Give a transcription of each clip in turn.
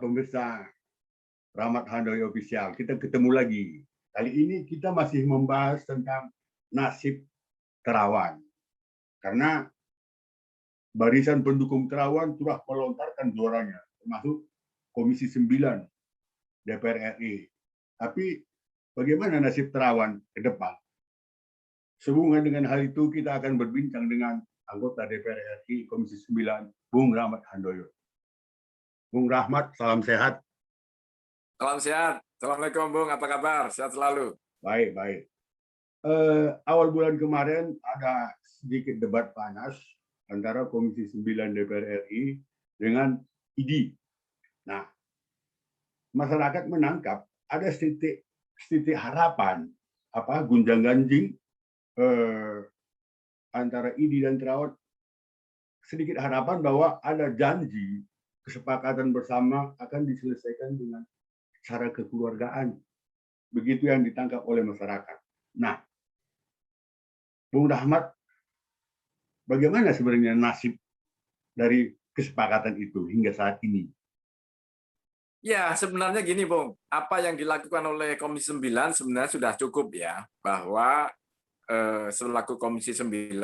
pemirsa Rahmat Handoyo Official, kita ketemu lagi. Kali ini kita masih membahas tentang nasib Terawan. Karena barisan pendukung Terawan telah melontarkan suaranya, termasuk Komisi 9 DPR RI. Tapi bagaimana nasib Terawan ke depan? Sehubungan dengan hal itu, kita akan berbincang dengan anggota DPR RI Komisi 9, Bung Rahmat Handoyo. Bung Rahmat, salam sehat. Salam sehat. Assalamualaikum, Bung. Apa kabar? Sehat selalu. Baik, baik. Awal bulan kemarin ada sedikit debat panas antara Komisi 9 DPR RI dengan ID. Nah, masyarakat menangkap ada titik harapan, gunjang-ganjing antara ID dan Terawan, sedikit harapan bahwa ada janji kesepakatan bersama akan diselesaikan dengan cara kekeluargaan. Begitu yang ditangkap oleh masyarakat. Nah, Bung Rahmat, bagaimana sebenarnya nasib dari kesepakatan itu hingga saat ini? Ya, sebenarnya gini, Bung. Apa yang dilakukan oleh Komisi 9 sebenarnya sudah cukup ya, bahwa selaku Komisi 9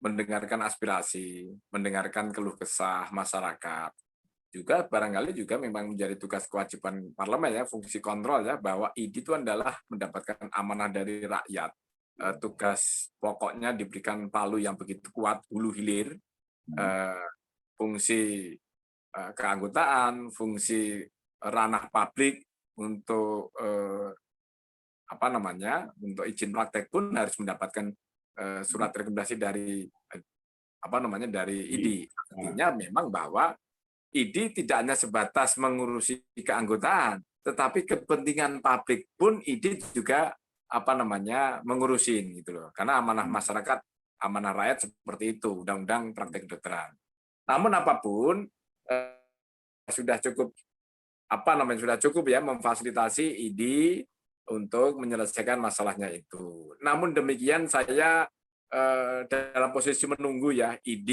mendengarkan aspirasi, mendengarkan keluh kesah masyarakat. Juga barangkali juga memang menjadi tugas kewajiban parlemen ya, fungsi kontrol ya, bahwa ID itu adalah mendapatkan amanah dari rakyat. Tugas pokoknya diberikan palu yang begitu kuat, hulu hilir, fungsi keanggotaan, fungsi ranah publik untuk untuk izin praktek pun harus mendapatkan surat rekomendasi dari dari ID. Artinya memang bahwa ID tidak hanya sebatas mengurusi keanggotaan, tetapi kepentingan publik pun ID juga mengurusin gitu loh. Karena amanah masyarakat, amanah rakyat seperti itu, undang-undang praktek kedokteran. Namun apapun sudah cukup ya memfasilitasi ID untuk menyelesaikan masalahnya itu. Namun demikian saya dalam posisi menunggu ya ID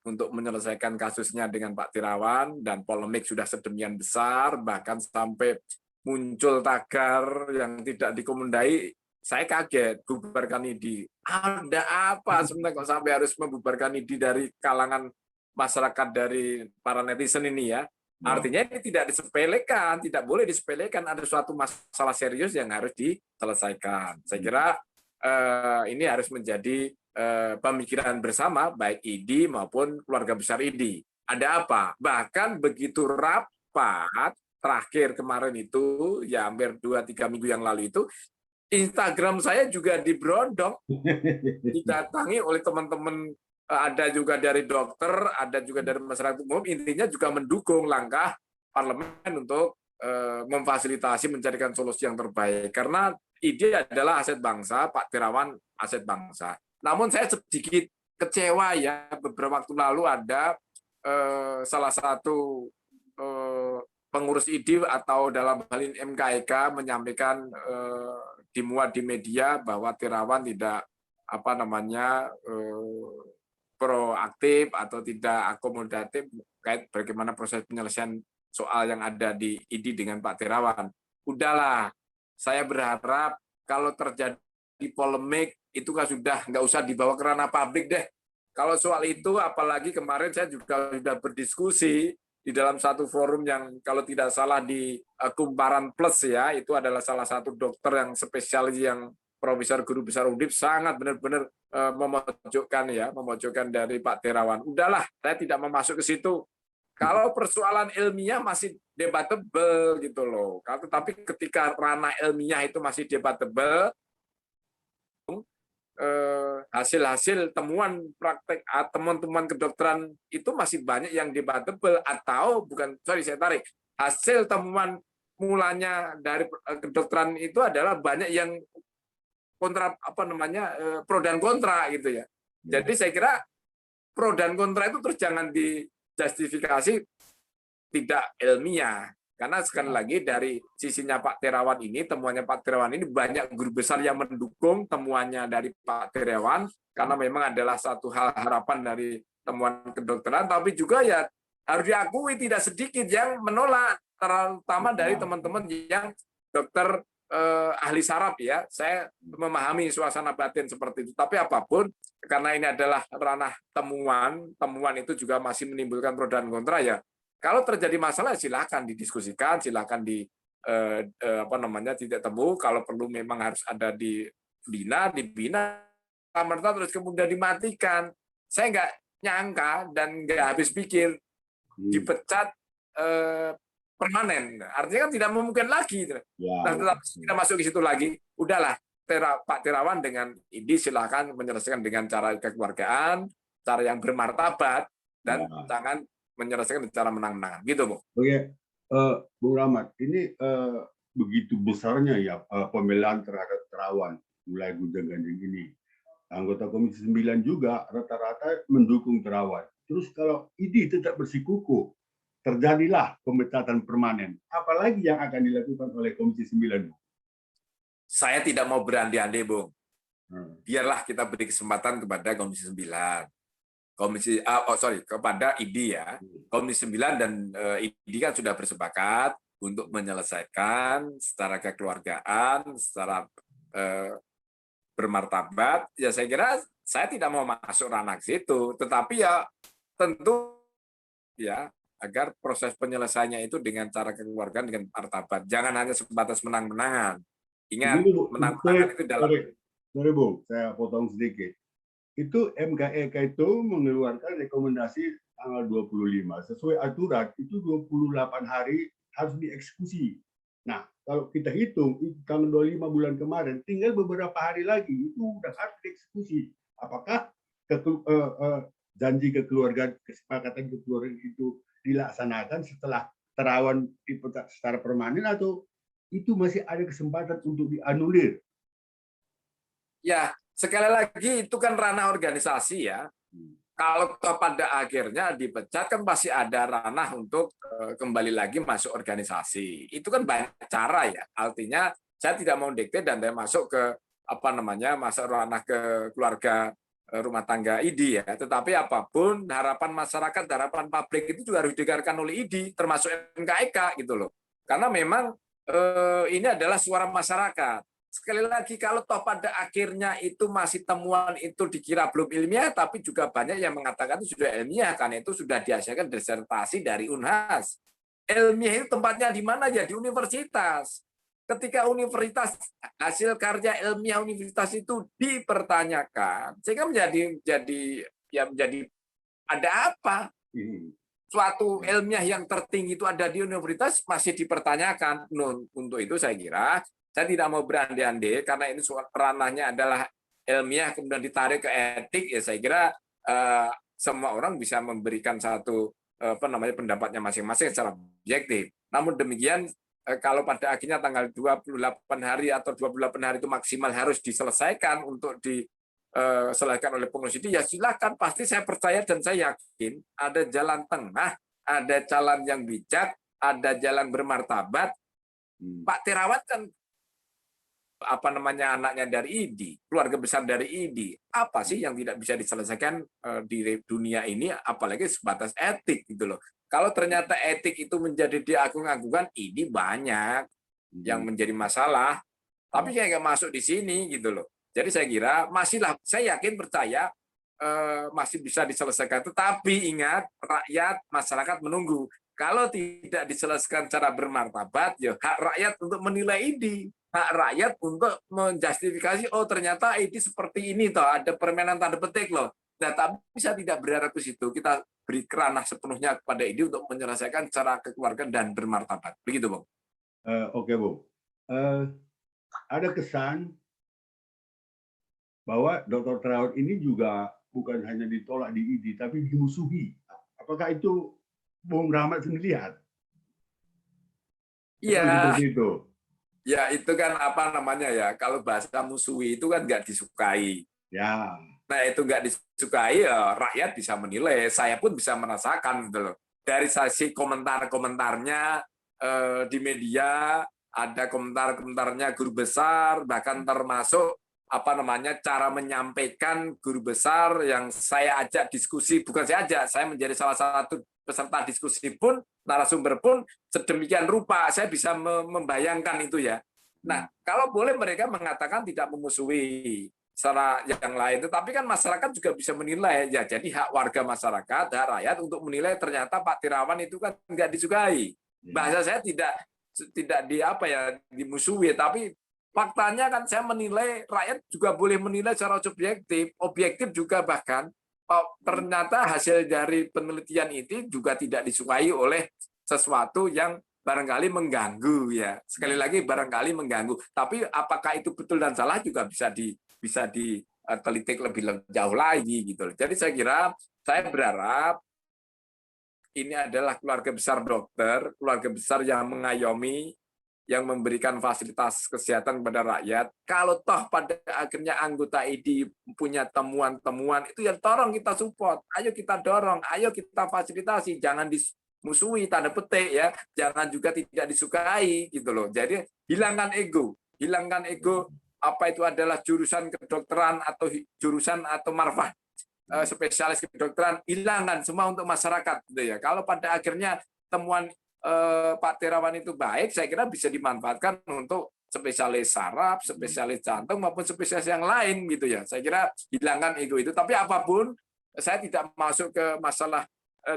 untuk menyelesaikan kasusnya dengan Pak Terawan, dan polemik sudah sedemikian besar, bahkan sampai muncul tagar yang tidak dikomandai. Saya kaget, bubarkan ID. Ada apa sebenarnya kok sampai harus membubarkan ID dari kalangan masyarakat, dari para netizen ini ya? Artinya ini tidak disepelekan, tidak boleh disepelekan, ada suatu masalah serius yang harus diselesaikan. Saya kira ini harus menjadi pemikiran bersama, baik ID maupun keluarga besar ID. Ada apa? Bahkan begitu rapat terakhir kemarin itu, ya hampir 2-3 minggu yang lalu itu, Instagram saya juga diberondong, didatangi oleh teman-teman, ada juga dari dokter, ada juga dari masyarakat umum, intinya juga mendukung langkah parlemen untuk memfasilitasi, mencarikan solusi yang terbaik. Karena ID adalah aset bangsa, Pak Terawan aset bangsa. Namun saya sedikit kecewa ya, beberapa waktu lalu ada salah satu pengurus ID atau dalam hal ini MKEK menyampaikan dimuat di media bahwa Terawan tidak proaktif atau tidak akomodatif terkait bagaimana proses penyelesaian soal yang ada di ID dengan Pak Terawan. Udahlah, saya berharap kalau terjadi polemik itu kan sudah nggak usah dibawa ke ranah publik deh. Kalau soal itu, apalagi kemarin saya juga sudah berdiskusi di dalam satu forum yang kalau tidak salah di Kumparan Plus ya, itu adalah salah satu dokter yang spesialis, yang profesor guru besar Undip, sangat benar-benar memojokkan dari Pak Terawan. Udahlah, saya tidak mau masuk ke situ. Kalau persoalan ilmiah masih debatable gitu loh. Tapi ketika ranah ilmiah itu masih debatable, hasil-hasil temuan praktek teman-teman kedokteran itu masih banyak yang debatable, atau hasil temuan mulanya dari kedokteran itu adalah banyak yang kontra pro dan kontra gitu ya. Jadi saya kira pro dan kontra itu terus jangan dijustifikasi tidak ilmiah. Karena sekali lagi dari sisinya Pak Terawan ini, temuannya Pak Terawan ini banyak guru besar yang mendukung temuannya dari Pak Terawan, karena memang adalah satu hal harapan dari temuan kedokteran, tapi juga ya harus diakui tidak sedikit yang menolak, terutama dari teman-teman yang dokter ahli saraf ya. Saya memahami suasana batin seperti itu. Tapi apapun, karena ini adalah ranah temuan itu juga masih menimbulkan pro dan kontra ya. Kalau terjadi masalah silakan didiskusikan, silakan tidak temu. Kalau perlu memang harus ada dibina, merta terus kemudian dimatikan. Saya nggak nyangka dan nggak habis pikir dipecat permanen. Artinya kan tidak memungkinkan lagi. Nah, tetap kita masuk ke situ lagi. Udahlah, Pak Terawan dengan ini silakan menyelesaikan dengan cara kekeluargaan, cara yang bermartabat, dan jangan menyelesaikan cara menang-menangan. Gitu, Bu. Oke, Bung Rahmat, ini begitu besarnya ya pembelaan terhadap Terawan mulai gonjang-ganjing ini. Anggota Komisi 9 juga rata-rata mendukung Terawan. Terus kalau ID tetap bersikukuh, terjadilah pemecatan permanen. Apalagi yang akan dilakukan oleh Komisi 9? Saya tidak mau berandai-andai, Bung. Biarlah kita beri kesempatan kepada Komisi 9. Kepada ID ya. Komisi 9 dan ID kan sudah bersepakat untuk menyelesaikan secara kekeluargaan, secara bermartabat. Ya saya kira saya tidak mau masuk ranah situ, tetapi ya tentu ya agar proses penyelesaiannya itu dengan cara kekeluargaan dengan martabat. Jangan hanya sebatas menang-menangan. Ingat, menang-menangan itu dalam... Sorry, Bung, saya potong sedikit. Itu MKEK itu mengeluarkan rekomendasi tanggal 25. Sesuai aturan, itu 28 hari harus dieksekusi. Nah, kalau kita hitung, itu tanggal 25 bulan kemarin, tinggal beberapa hari lagi, itu sudah harus dieksekusi. Apakah janji kekeluargaan, kesepakatan kekeluargaan itu dilaksanakan setelah Terawan dipecat secara permanen, atau itu masih ada kesempatan untuk dianulir? Ya, sekali lagi itu kan ranah organisasi ya. Kalau pada akhirnya dipecat kan pasti ada ranah untuk kembali lagi masuk organisasi. Itu kan banyak cara ya. Artinya saya tidak mau dikte dan saya masuk ke masuk ranah ke keluarga rumah tangga ID ya. Tetapi apapun harapan masyarakat, harapan publik itu juga harus didengarkan oleh ID, termasuk MKEK gitu loh. Karena memang ini adalah suara masyarakat. Sekali lagi, kalau toh pada akhirnya itu masih temuan itu dikira belum ilmiah, tapi juga banyak yang mengatakan itu sudah ilmiah, karena itu sudah dihasilkan disertasi dari Unhas. Ilmiah itu tempatnya di mana ya? Di universitas. Ketika universitas, hasil karya ilmiah universitas itu dipertanyakan, sehingga menjadi ada apa? Suatu ilmiah yang tertinggi itu ada di universitas masih dipertanyakan. Untuk itu saya kira saya tidak mau berandai-andai karena ini ranahnya adalah ilmiah kemudian ditarik ke etik, ya saya kira semua orang bisa memberikan satu pendapatnya masing-masing secara objektif. Namun demikian kalau pada akhirnya tanggal 28 hari atau 28 hari itu maksimal harus diselesaikan untuk diselesaikan oleh pengurus itu, ya silakan. Pasti saya percaya dan saya yakin ada jalan tengah, ada jalan yang bijak, ada jalan bermartabat. Pak Terawan kan anaknya dari ID, keluarga besar dari ID. Apa sih yang tidak bisa diselesaikan di dunia ini, apalagi sebatas etik gitu loh. Kalau ternyata etik itu menjadi diagung-agungkan, ID banyak yang menjadi masalah, tapi saya nggak masuk di sini gitu loh. Jadi saya kira saya yakin percaya masih bisa diselesaikan. Tetapi ingat, rakyat masyarakat menunggu. Kalau tidak diselesaikan secara bermartabat, ya hak rakyat untuk menilai ID, hak rakyat untuk menjustifikasi, oh ternyata ID seperti ini toh, ada permainan tanda petik loh. Nah, tapi bisa tidak berharap ke situ. Kita beri ranah sepenuhnya kepada ID untuk menyelesaikan secara kekeluargaan dan bermartabat. Begitu, Bung. Oke, Bung. Ada kesan bahwa Dr. Terawan ini juga bukan hanya ditolak di ID, tapi dimusuhi. Apakah itu Bung Rahmat sendiri lihat? Iya. Ya itu kan kalau bahasa musuhi itu kan nggak disukai. Ya. Nah itu nggak disukai, ya rakyat bisa menilai. Saya pun bisa merasakan gitu loh. Dari sisi komentar-komentarnya di media, ada komentar-komentarnya guru besar, bahkan termasuk cara menyampaikan guru besar yang saya ajak diskusi, bukan saya ajak, saya menjadi salah satu peserta diskusi pun, narasumber pun sedemikian rupa, saya bisa membayangkan itu ya. Nah, kalau boleh mereka mengatakan tidak memusuhi secara yang lain, tetapi kan masyarakat juga bisa menilai ya. Jadi hak warga masyarakat, hak rakyat untuk menilai ternyata Pak Tirawan itu kan nggak disukai. Bahasa saya tidak dimusuhi, tapi faktanya kan saya menilai, rakyat juga boleh menilai secara objektif juga bahkan ternyata hasil dari penelitian itu juga tidak disukai oleh sesuatu yang barangkali mengganggu ya. Sekali lagi barangkali mengganggu. Tapi apakah itu betul dan salah juga bisa ditelitik lebih jauh lagi gitu. Jadi saya kira, saya berharap ini adalah keluarga besar dokter, keluarga besar yang mengayomi, yang memberikan fasilitas kesehatan kepada rakyat. Kalau toh pada akhirnya anggota ID punya temuan-temuan, itu yang tolong kita support. Ayo kita dorong, ayo kita fasilitasi, jangan dimusuhi, tanda petik ya, jangan juga tidak disukai gitu loh. Jadi hilangkan ego apa itu adalah jurusan kedokteran atau jurusan atau marfah spesialis kedokteran, hilangkan semua untuk masyarakat gitu ya. Kalau pada akhirnya temuan Pak Tirawan itu baik, saya kira bisa dimanfaatkan untuk spesialis saraf, spesialis jantung maupun spesialis yang lain gitu ya. Saya kira hilangkan ego itu. Tapi apapun, saya tidak masuk ke masalah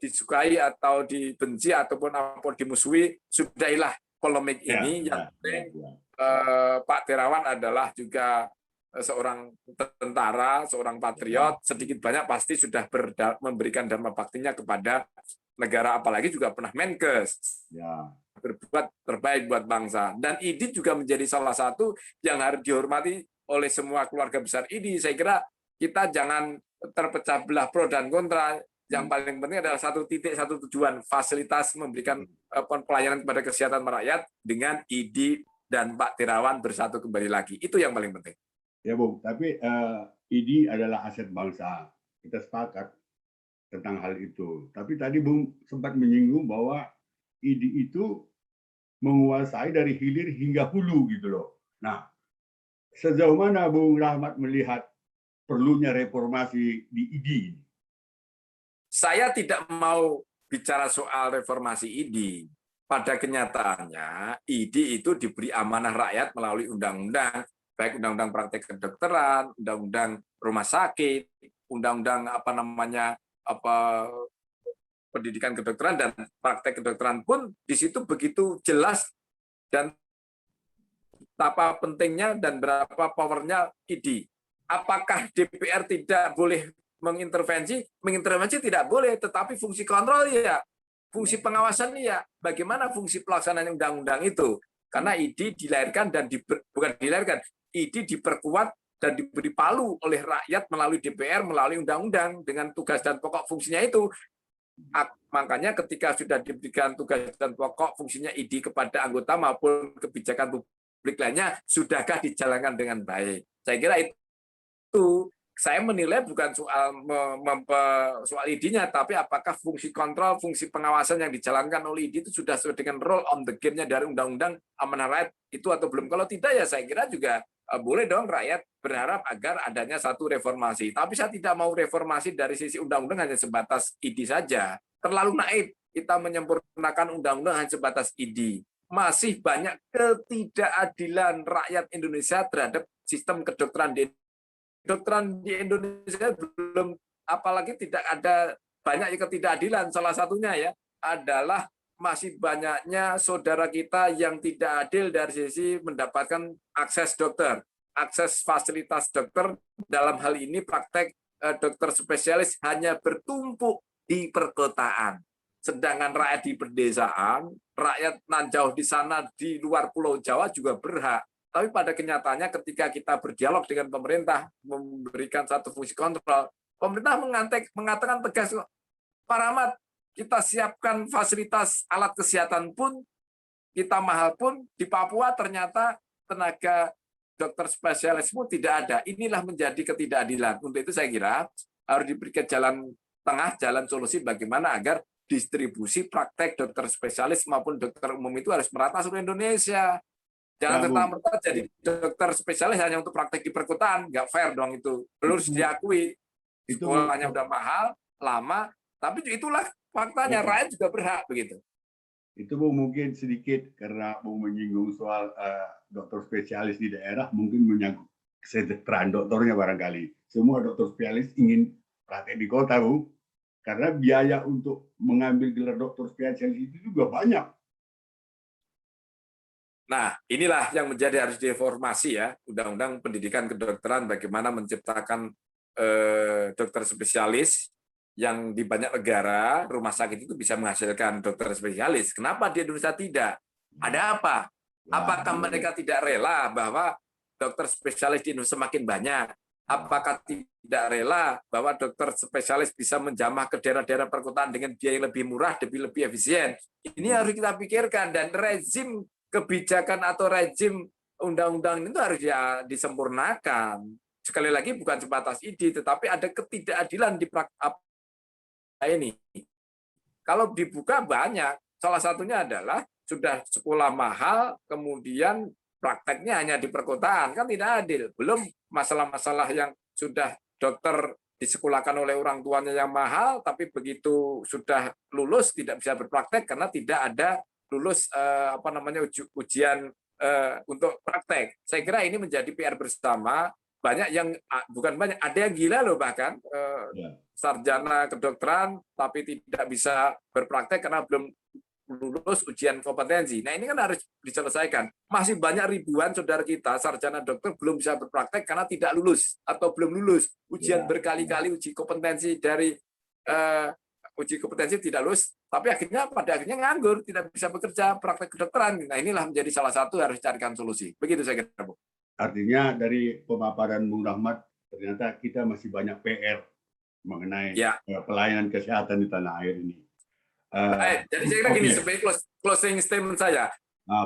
disukai atau dibenci ataupun dimusuhi. Sudahilah polemik ini. Yang penting Pak Tirawan adalah juga seorang tentara, seorang patriot, sedikit banyak pasti sudah memberikan dharma baktinya kepada negara, apalagi juga pernah Menkes, berbuat terbaik buat bangsa. Dan ID juga menjadi salah satu yang harus dihormati oleh semua keluarga besar ID. Saya kira kita jangan terpecah belah pro dan kontra. Yang paling penting adalah satu titik, satu tujuan, fasilitas memberikan pelayanan kepada kesehatan rakyat dengan ID dan Pak Tirawan bersatu kembali lagi. Itu yang paling penting. Ya, Bung, tapi ID adalah aset bangsa. Kita sepakat tentang hal itu. Tapi tadi Bung sempat menyinggung bahwa ID itu menguasai dari hilir hingga hulu gitu loh. Nah, sejauh mana Bung Rahmat melihat perlunya reformasi di ID? Saya tidak mau bicara soal reformasi ID. Pada kenyataannya, ID itu diberi amanah rakyat melalui undang-undang, baik undang-undang praktek kedokteran, undang-undang rumah sakit, undang-undang pendidikan kedokteran dan praktek kedokteran pun di situ begitu jelas dan betapa pentingnya dan berapa powernya ID. Apakah DPR tidak boleh mengintervensi? Mengintervensi tidak boleh, tetapi fungsi kontrol ya, fungsi pengawasan ya. Bagaimana fungsi pelaksanaan undang-undang itu? Karena ID dilahirkan dan bukan dilahirkan, ID diperkuat dan diberi palu oleh rakyat melalui DPR, melalui undang-undang dengan tugas dan pokok fungsinya itu. Makanya ketika sudah diberikan tugas dan pokok fungsinya ID kepada anggota maupun kebijakan publik lainnya, sudahkah dijalankan dengan baik? Saya kira itu saya menilai bukan soal ID-nya, tapi apakah fungsi kontrol, fungsi pengawasan yang dijalankan oleh ID itu sudah sesuai dengan role on the game-nya dari Undang-Undang Amanah Rakyat itu atau belum. Kalau tidak ya saya kira juga boleh dong rakyat berharap agar adanya satu reformasi. Tapi saya tidak mau reformasi dari sisi undang-undang hanya sebatas ID saja. Terlalu naif kita menyempurnakan undang-undang hanya sebatas ID. Masih banyak ketidakadilan rakyat Indonesia terhadap sistem kedokteran di Indonesia belum, apalagi tidak ada banyak ketidakadilan. Salah satunya ya adalah masih banyaknya saudara kita yang tidak adil dari sisi mendapatkan akses dokter, akses fasilitas dokter. Dalam hal ini praktek dokter spesialis hanya bertumpuk di perkotaan. Sedangkan rakyat di pedesaan, rakyat nan jauh di sana di luar Pulau Jawa juga berhak. Tapi pada kenyataannya ketika kita berdialog dengan pemerintah, memberikan satu fungsi kontrol, pemerintah mengatakan tegas, Pak Rahmat, kita siapkan fasilitas alat kesehatan pun, kita mahal pun, di Papua ternyata tenaga dokter spesialisme tidak ada. Inilah menjadi ketidakadilan. Untuk itu saya kira harus diberikan jalan tengah, jalan solusi bagaimana agar distribusi praktek dokter spesialis maupun dokter umum itu harus merata seluruh Indonesia. Jangan serta-merta jadi dokter spesialis hanya untuk praktek di perkotaan, nggak fair dong itu. Harus diakui, sekolahnya udah mahal, lama, tapi itulah Faktanya rakyat juga berhak begitu. Itu Bung mungkin sedikit karena Bung menyinggung soal dokter spesialis di daerah, mungkin menyangkut kesejahteraan dokternya barangkali. Semua dokter spesialis ingin praktek di kota, Bung, karena biaya untuk mengambil gelar dokter spesialis itu juga banyak. Nah, inilah yang menjadi harus direformasi ya, Undang-Undang Pendidikan Kedokteran bagaimana menciptakan dokter spesialis yang di banyak negara rumah sakit itu bisa menghasilkan dokter spesialis. Kenapa di Indonesia tidak? Ada apa? Apakah mereka tidak rela bahwa dokter spesialis di Indonesia semakin banyak? Apakah tidak rela bahwa dokter spesialis bisa menjamah ke daerah-daerah perkotaan dengan biaya yang lebih murah, lebih efisien? Ini harus kita pikirkan, dan rezim kebijakan atau rezim undang-undang itu harus ya disempurnakan. Sekali lagi bukan sebatas ide, tetapi ada ketidakadilan di ini. Kalau dibuka banyak, salah satunya adalah sudah sekolah mahal, kemudian prakteknya hanya di perkotaan, kan tidak adil. Belum masalah-masalah yang sudah dokter disekolahkan oleh orang tuanya yang mahal, tapi begitu sudah lulus tidak bisa berpraktek karena tidak ada lulus ujian untuk praktek. Saya kira ini menjadi PR bersama. Banyak yang bukan banyak, ada yang gila loh bahkan sarjana kedokteran tapi tidak bisa berpraktek karena belum lulus ujian kompetensi. Nah ini kan harus diselesaikan. Masih banyak ribuan saudara kita sarjana dokter belum bisa berpraktek karena tidak lulus atau belum lulus ujian berkali-kali uji kompetensi dari uji kompetensi tidak lulus, tapi pada akhirnya nganggur, tidak bisa bekerja praktek kedokteran. Nah inilah menjadi salah satu harus carikan solusi. Begitu saya kira, Bu. Artinya dari pemaparan Bung Rahmat, ternyata kita masih banyak PR mengenai pelayanan kesehatan di tanah air ini. Baik, jadi saya kira gini, sebagai closing statement saya,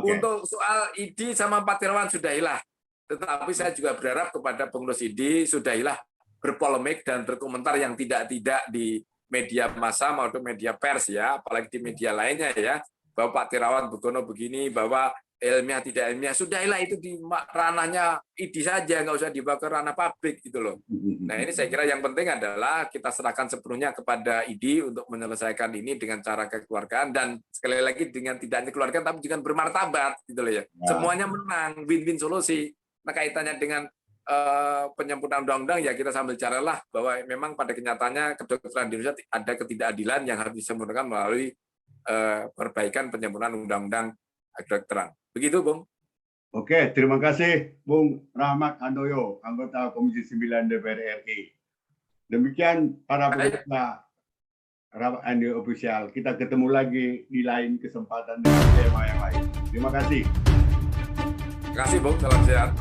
untuk soal ID sama Pak Tirawan sudahilah. Tetapi saya juga berharap kepada pengurus ID sudahilah berpolemik dan berkomentar yang tidak-tidak di media massa maupun media pers ya, apalagi di media lainnya ya, bahwa Pak Tirawan Bugono begini, bahwa ilmiah tidak ilmiah, sudahilah itu di ranahnya ID saja, nggak usah dibawa ke ranah publik gitu loh. Nah ini saya kira yang penting adalah kita serahkan sepenuhnya kepada ID untuk menyelesaikan ini dengan cara kekeluargaan, dan sekali lagi dengan tidak hanya keluarga tapi dengan bermartabat gitu loh ya. Semuanya menang, win-win solusi. Nah kaitannya dengan penyempurnaan undang-undang ya kita sambil caralah bahwa memang pada kenyataannya kedokteran di Indonesia ada ketidakadilan yang harus disempurnakan melalui perbaikan penyempurnaan undang-undang kedokteran. Begitu, Bung. Oke, terima kasih Bung Rahmat Handoyo, anggota Komisi 9 DPR RI. Demikian para pemirsa Rapat Handoyo Official. Kita ketemu lagi di lain kesempatan dengan tema yang lain. Terima kasih. Terima kasih, Bung. Salam sehat.